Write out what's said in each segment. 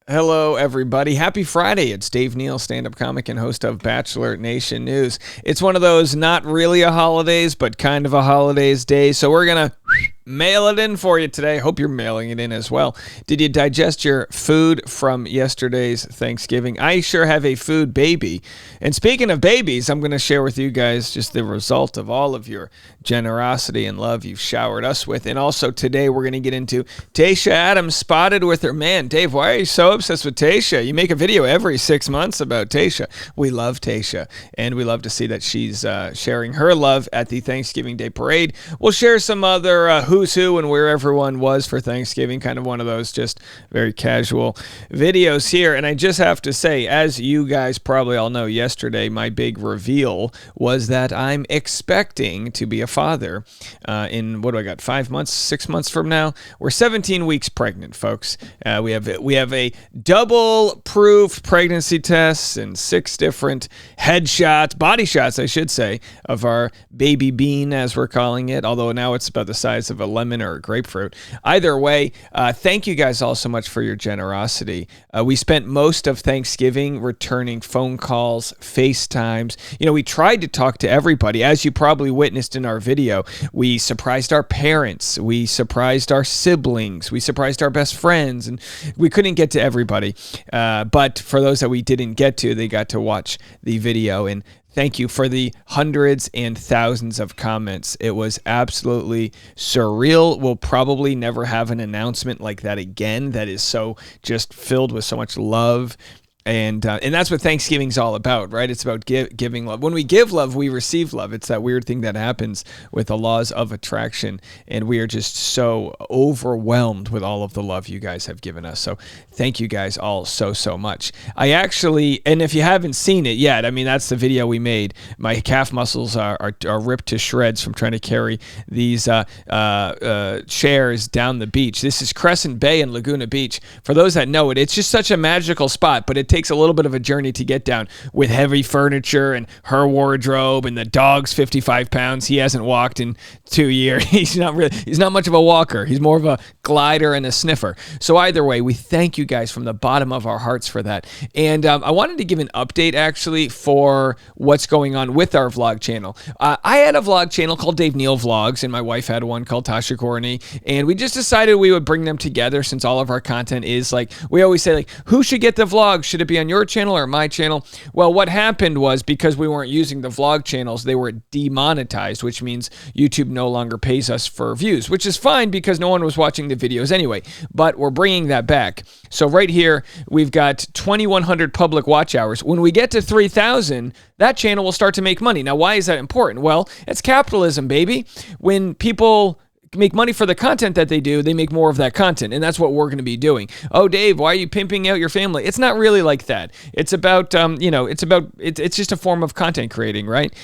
Hello, everybody. Happy Friday. It's Dave Neal, stand-up comic and host of Bachelor Nation News. It's one of those not really a holidays, but kind of a holidays day. So we're going to mail it in for you today. Hope you're mailing it in as well. Did you digest your food from yesterday's Thanksgiving? I sure have a food baby. And speaking of babies, I'm going to share with you guys just the result of all of your generosity and love you've showered us with. And also today we're going to get into Tayshia Adams spotted with her man. Dave, why are you so obsessed with Tayshia? You make a video every 6 months about Tayshia. We love Tayshia, and we love to see that she's sharing her love at the Thanksgiving Day Parade. We'll share some other who's who and where everyone was for Thanksgiving, kind of one of those just very casual videos here. And I just have to say, as you guys probably all know, yesterday my big reveal was that I'm expecting to be a father in, what do I got, 5 months, 6 months from now? We're 17 weeks pregnant, folks. We have a double proof pregnancy tests and 6 different headshots, body shots, I should say, of our baby bean, as we're calling it, although now it's about the size of a lemon or a grapefruit. Either way, thank you guys all so much for your generosity. We spent most of Thanksgiving returning phone calls, FaceTimes. You know, we tried to talk to everybody. As you probably witnessed in our video, we surprised our parents, we surprised our siblings, we surprised our best friends, and we couldn't get to everybody. But for those that we didn't get to, they got to watch the video, and thank you for the hundreds and thousands of comments. It was absolutely surreal. We'll probably never have an announcement like that again that is so just filled with so much love. And that's what Thanksgiving's all about, right? It's about giving love. When we give love, we receive love. It's that weird thing that happens with the laws of attraction, and we are just so overwhelmed with all of the love you guys have given us. So thank you guys all so much. I actually, and if you haven't seen it yet, I mean, that's the video we made. My calf muscles are ripped to shreds from trying to carry these chairs down the beach. This is Crescent Bay in Laguna Beach. For those that know it, it's just such a magical spot, but it takes a little bit of a journey to get down with heavy furniture and her wardrobe, and the dog's 55 pounds. He hasn't walked in 2 years. He's not much of a walker. He's more of a glider and a sniffer. So either way, we thank you guys from the bottom of our hearts for that. And I wanted to give an update actually for what's going on with our vlog channel. I had a vlog channel called Dave Neal Vlogs, and my wife had one called Tasha Courtney, and we just decided we would bring them together since all of our content is like, we always say, like, who should get the vlog? Should it be on your channel or my channel? Well, what happened was, because we weren't using the vlog channels, they were demonetized, which means YouTube no longer pays us for views, which is fine because no one was watching the videos anyway, but we're bringing that back. So right here, we've got 2,100 public watch hours. When we get to 3,000, that channel will start to make money. Now, why is that important? Well, it's capitalism, baby. When people make money for the content that they do, they make more of that content, and that's what we're going to be doing. Oh, Dave, why are you pimping out your family? It's not really like that. It's about, it's just a form of content creating, right?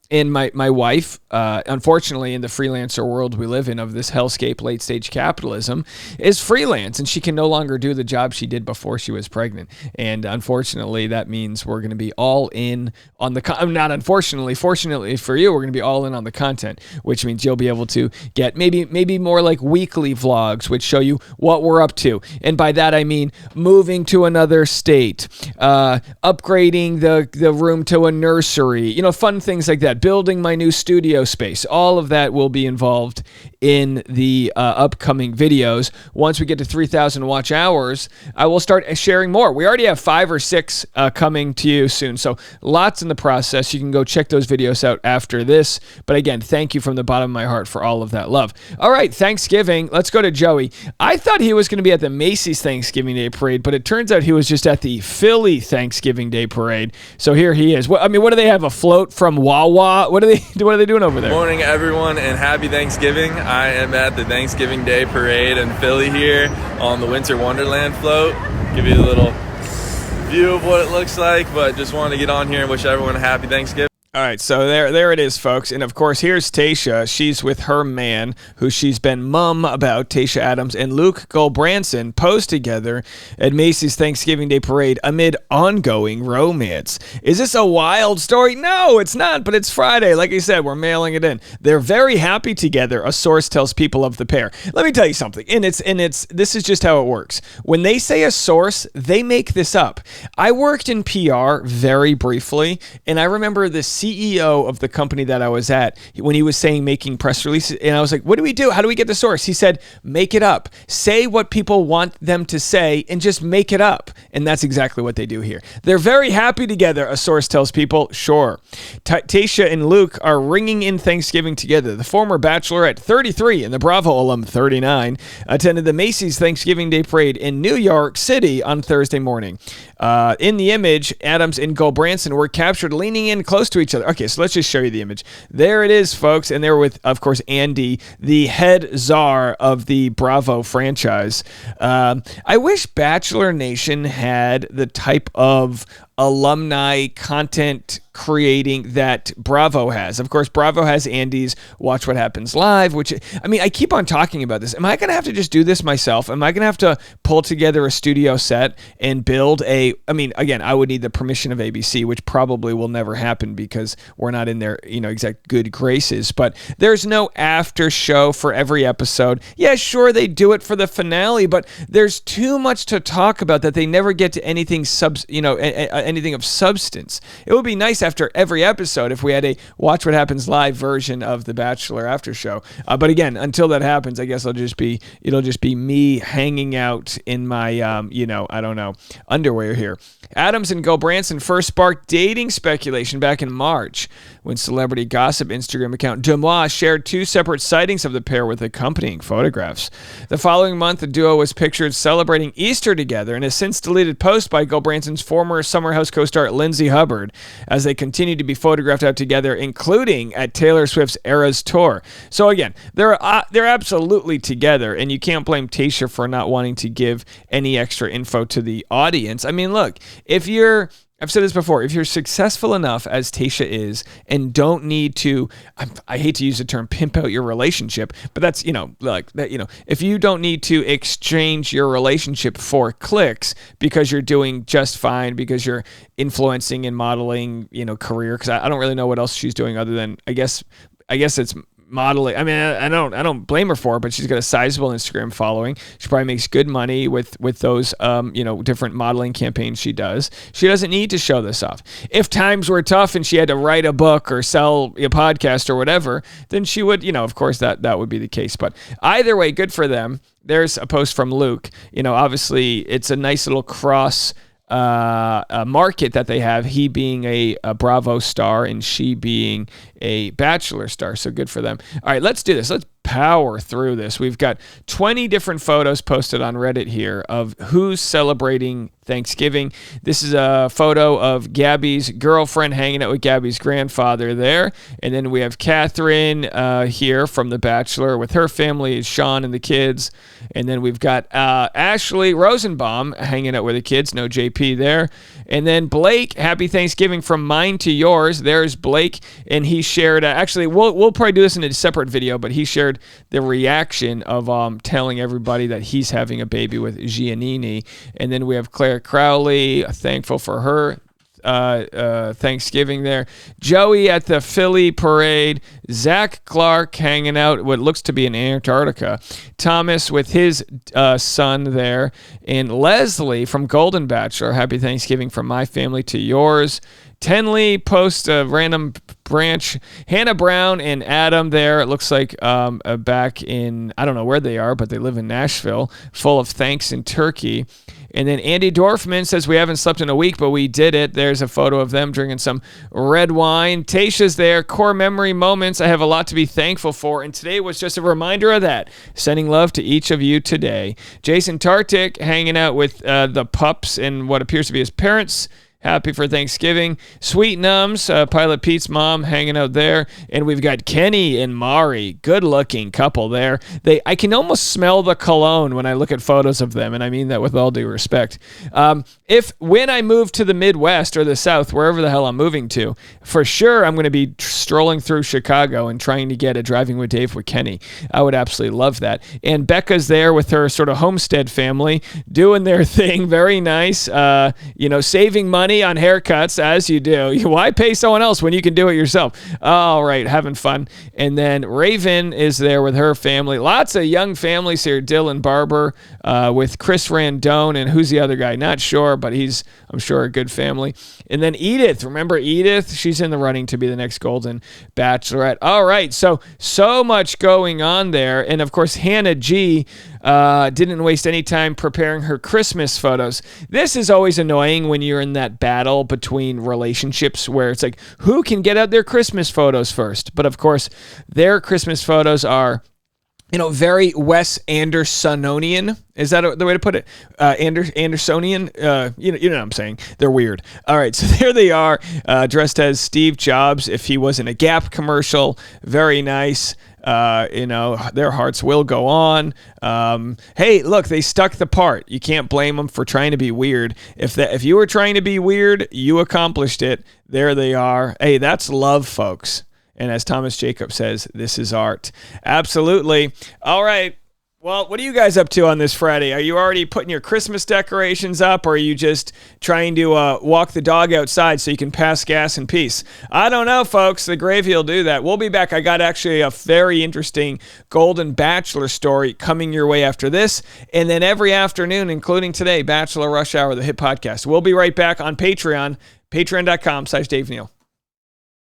And my wife, unfortunately, in the freelancer world we live in of this hellscape late stage capitalism, is freelance, and she can no longer do the job she did before she was pregnant. And unfortunately, that means we're going to be all in on the not unfortunately, fortunately for you, we're going to be all in on the content, which means you'll be able to get maybe more like weekly vlogs, which show you what we're up to. And by that I mean moving to another state, upgrading the room to a nursery, fun things like that. Building my new studio space. All of that will be involved in the upcoming videos. Once we get to 3,000 watch hours, I will start sharing more. We already have 5 or 6 coming to you soon, so lots in the process. You can go check those videos out after this. But again, thank you from the bottom of my heart for all of that love. All right, Thanksgiving. Let's go to Joey. I thought he was going to be at the Macy's Thanksgiving Day Parade, but it turns out he was just at the Philly Thanksgiving Day Parade. So here he is. What do they have, a float from Wawa? What are they doing over there? Morning, everyone, and happy Thanksgiving. I am at the Thanksgiving Day Parade in Philly here on the Winter Wonderland float. Give you a little view of what it looks like, but just wanted to get on here and wish everyone a happy Thanksgiving. All right, so there it is, folks. And of course, here's Tayshia. She's with her man, who she's been mum about, Tayshia Adams and Luke Goldbranson, posed together at Macy's Thanksgiving Day Parade amid ongoing romance. Is this a wild story? No, it's not, but it's Friday. Like I said, we're mailing it in. They're very happy together, a source tells people of the pair. Let me tell you something, and this is just how it works. When they say a source, they make this up. I worked in PR very briefly, and I remember the CEO of the company that I was at, when he was saying making press releases, and I was like, what do we do? How do we get the source? He said, make it up. Say what people want them to say and just make it up. And that's exactly what they do here. They're very happy together, a source tells people. Sure. Tayshia and Luke are ringing in Thanksgiving together. The former Bachelorette, 33, and the Bravo alum, 39, attended the Macy's Thanksgiving Day Parade in New York City on Thursday morning. In the image, Adams and Goldbranson were captured leaning in close to each other. Okay, so let's just show you the image. There it is, folks. And they're with, of course, Andy, the head czar of the Bravo franchise. I wish Bachelor Nation had the type of alumni content creating that Bravo has. Of course, Bravo has Andy's Watch What Happens Live, which, I mean, I keep on talking about this. Am I going to have to just do this myself? Am I going to have to pull together a studio set and build again, I would need the permission of ABC, which probably will never happen because we're not in their, exact good graces, but there's no after show for every episode. Yeah, sure, they do it for the finale, but there's too much to talk about that they never get to anything anything of substance. It would be nice after every episode if we had a Watch What Happens Live version of The Bachelor after show. But again, until that happens, I guess it'll just be me hanging out in my, underwear here. Adams and Goldbranson first sparked dating speculation back in March when celebrity gossip Instagram account Demois shared two separate sightings of the pair with accompanying photographs. The following month, the duo was pictured celebrating Easter together in a since-deleted post by Goldbranson's former Summer House co-star Lindsay Hubbard as they continued to be photographed out together, including at Taylor Swift's Eras Tour. So again, they're absolutely together, and you can't blame Tayshia for not wanting to give any extra info to the audience. I mean, look, I've said this before, if you're successful enough as Tayshia is and don't need to, I hate to use the term pimp out your relationship, but that's, if you don't need to exchange your relationship for clicks because you're doing just fine, because you're influencing and modeling, career, because I don't really know what else she's doing other than, I guess it's modeling. I mean, I don't blame her for it, but she's got a sizable Instagram following. She probably makes good money with those different modeling campaigns she does. She doesn't need to show this off. If times were tough and she had to write a book or sell a podcast or whatever, then she would, of course that would be the case. But either way, good for them. There's a post from Luke. Obviously it's a nice little cross market that they have, he being a Bravo star and she being a Bachelor star. So good for them. All right, let's do this. Let's power through this. We've got 20 different photos posted on Reddit here of who's celebrating Thanksgiving. This is a photo of Gabby's girlfriend hanging out with Gabby's grandfather there. And then we have Catherine here from The Bachelor with her family, Sean and the kids. And then we've got Ashley Rosenbaum hanging out with the kids. No JP there. And then Blake, happy Thanksgiving from mine to yours. There's Blake. And he shared, actually, we'll probably do this in a separate video, but he shared the reaction of telling everybody that he's having a baby with Giannini. And then we have Claire Crowley, thankful for her Thanksgiving there. Joey at the Philly parade. Zach Clark hanging out what looks to be in Antarctica. Thomas with his son there. And Leslie from Golden Bachelor, happy Thanksgiving from my family to yours. Tenley posts a random branch. Hannah Brown and Adam there. It looks like back in, I don't know where they are, but they live in Nashville, full of thanks and turkey. And then Andy Dorfman says, we haven't slept in a week, but we did it. There's a photo of them drinking some red wine. Tayshia's there. Core memory moments. I have a lot to be thankful for. And today was just a reminder of that. Sending love to each of you today. Jason Tartik hanging out with the pups and what appears to be his parents. Happy for Thanksgiving. Sweet Nums, Pilot Pete's mom, hanging out there. And we've got Kenny and Mari. Good-looking couple there. I can almost smell the cologne when I look at photos of them, and I mean that with all due respect. When I move to the Midwest or the South, wherever the hell I'm moving to, for sure I'm going to be strolling through Chicago and trying to get a Driving with Dave with Kenny. I would absolutely love that. And Becca's there with her sort of homestead family, doing their thing. Very nice. Saving money on haircuts, as you do. Why pay someone else when you can do it yourself? All right, having fun. And then Raven is there with her family. Lots of young families here. Dylan Barber with Chris Randone, and who's the other guy? Not sure, but he's, I'm sure, a good family. And then Edith. Remember Edith? She's in the running to be the next Golden Bachelorette. All right, so much going on there. And, of course, Hannah G. Didn't waste any time preparing her Christmas photos. This is always annoying when you're in that battle between relationships where it's like, who can get out their Christmas photos first? But of course, their Christmas photos are, very Wes Andersonian. Is that the way to put it? Andersonian? You know what I'm saying. They're weird. All right, so there they are, dressed as Steve Jobs if he was in a Gap commercial. Very nice. Their hearts will go on. Hey, look, they stuck the part. You can't blame them for trying to be weird. If you were trying to be weird, you accomplished it. There they are. Hey, that's love, folks. And as Thomas Jacob says, this is art. Absolutely. All right. Well, what are you guys up to on this Friday? Are you already putting your Christmas decorations up, or are you just trying to walk the dog outside so you can pass gas in peace? I don't know, folks. The gravy will do that. We'll be back. I got actually a very interesting Golden Bachelor story coming your way after this. And then every afternoon, including today, Bachelor Rush Hour, the hit podcast. We'll be right back on Patreon, patreon.com/Dave Neal.